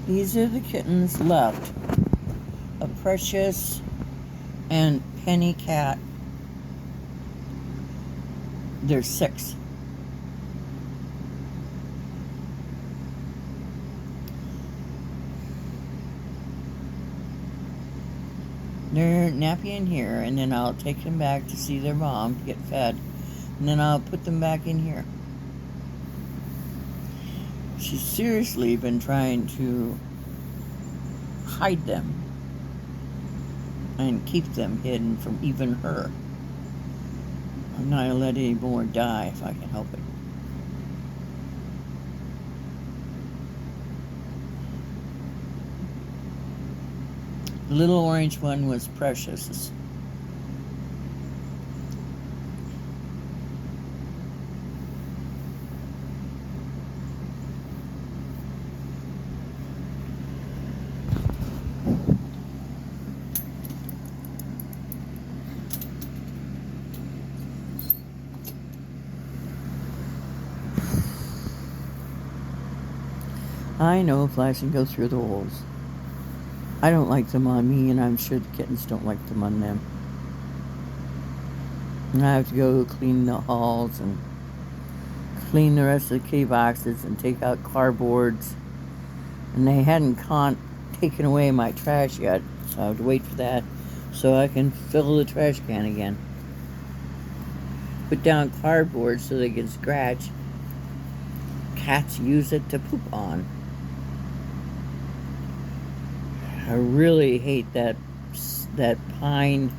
These are the kittens left. A Precious and Penny cat. There's 6. They're nappy in here, and then I'll take them back to see their mom to get fed. And then I'll put them back in here. She's seriously been trying to hide them and keep them hidden from even her. I'm not gonna let any more die if I can help it. The little orange one was Precious. I know flies can go through the holes. I don't like them on me, and I'm sure the kittens don't like them on them. And I have to go clean the halls and clean the rest of the kitty boxes and take out cardboards. And they hadn't taken away my trash yet, so I have to wait for that so I can fill the trash can again. Put down cardboard so they can scratch. Cats use it to poop on. I really hate that pine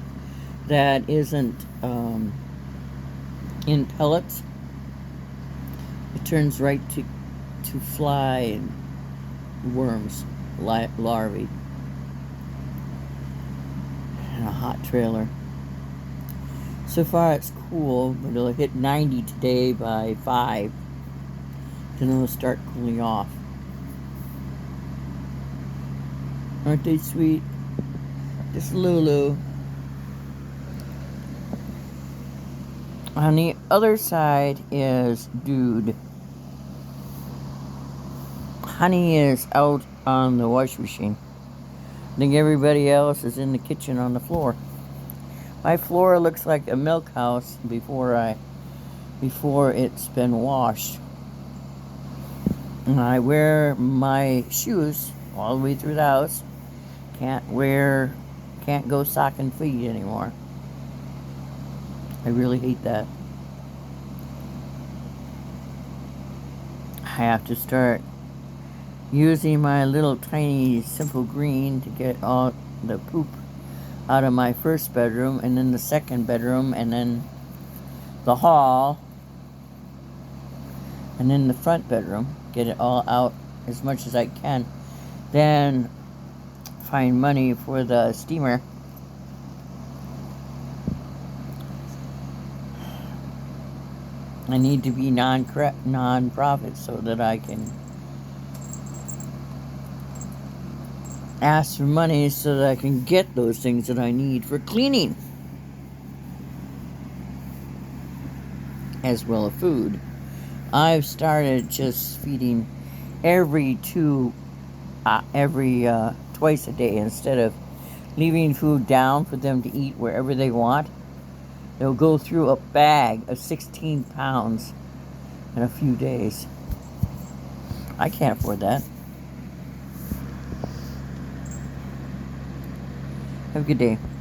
that isn't in pellets. It turns right to fly and worms, larvae, and a hot trailer. So far it's cool, but it'll hit 90 today by 5. Then it'll start cooling off. Aren't they sweet? This Lulu. On the other side is Dude. Honey is out on the wash machine. I think everybody else is in the kitchen on the floor. My floor looks like a milk house before it's been washed. And I wear my shoes all the way through the house. Can't go stocking feet anymore. I really hate that. I have to start using my little tiny simple green to get all the poop out of my first bedroom, and then the second bedroom, and then the hall, and then the front bedroom. Get it all out as much as I can. Then find money for the steamer. I need to be non-profit so that I can ask for money so that I can get those things that I need for cleaning, as well as food. I've started just feeding twice a day instead of leaving food down for them to eat wherever they want. They'll go through a bag of 16 pounds in a few days. I can't afford that. Have a good day.